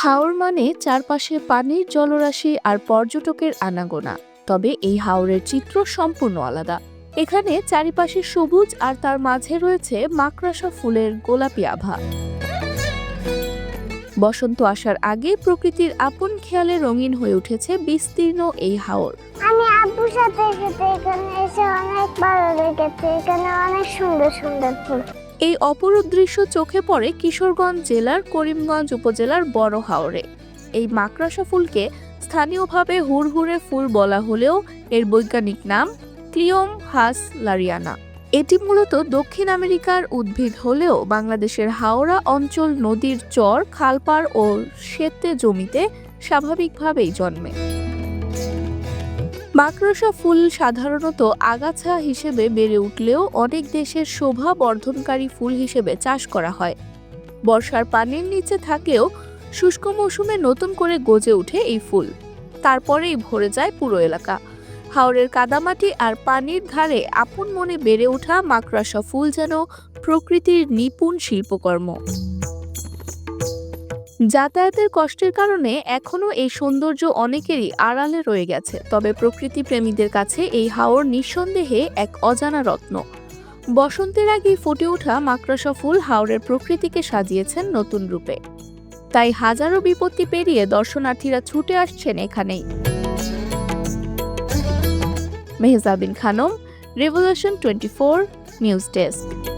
হাওর মানে চারপাশে পানির জলরাশি আর পর্যটকের আনাগোনা। তবে এই হাওরের চিত্র সম্পূর্ণ আলাদা। এখানে চারিপাশে সবুজ আর তার মাঝে রয়েছে মাকড়সা ফুলের গোলাপি আভা। বসন্ত আসার আগে প্রকৃতির আপন খেয়ালে রঙিন হয়ে উঠেছে বিস্তীর্ণ এই হাওর। আমি আব্বুর সাথে এখানে এসে অনেক ভালো লেগেছে। এখানে অনেক সুন্দর সুন্দর ফুল। এই অপরূপ দৃশ্য চোখে পড়ে কিশোরগঞ্জ জেলার করিমগঞ্জ উপজেলার বড় হাওরে। এই মাকড়সা ফুলকে স্থানীয়ভাবে হুড়হুড়ে ফুল বলা হলেও এর বৈজ্ঞানিক নাম ক্লিওম হাসলারিয়ানা। এটি মূলত দক্ষিণ আমেরিকার উদ্ভিদ হলেও বাংলাদেশের হাওড়া অঞ্চল নদীর চর, খালপাড় ও সেতে জমিতে স্বাভাবিকভাবেই জন্মে। মাকড়সা ফুল সাধারণত আগাছা হিসেবে বেড়ে উঠলেও অনেক দেশের শোভা বর্ধনকারী ফুল হিসেবে চাষ করা হয়। বর্ষার পানির নিচে থাকলেও শুষ্ক মৌসুমে নতুন করে গজে ওঠে এই ফুল। তারপরেই ভরে যায় পুরো এলাকা। হাওরের কাদামাটি আর পানির ধারে আপন মনে বেড়ে ওঠা মাকড়সা ফুল যেন প্রকৃতির নিপুণ শিল্পকর্ম। যাতায়াতের কষ্টের কারণে এখনো এই সৌন্দর্য অনেকেরই আড়ালে রয়ে গেছে। তবে প্রকৃতি প্রেমীদের কাছে এই হাওর নিঃসন্দেহে এক অজানা রত্ন। বসন্তের আগেই ফুটে ওঠা মাকড়সা ফুল হাওরের প্রকৃতিকে সাজিয়েছেন নতুন রূপে। তাই হাজারো বিপত্তি পেরিয়ে দর্শনার্থীরা ছুটে আসছেন এখানেই। Mehjabin Khanam, revolution 24 news desk.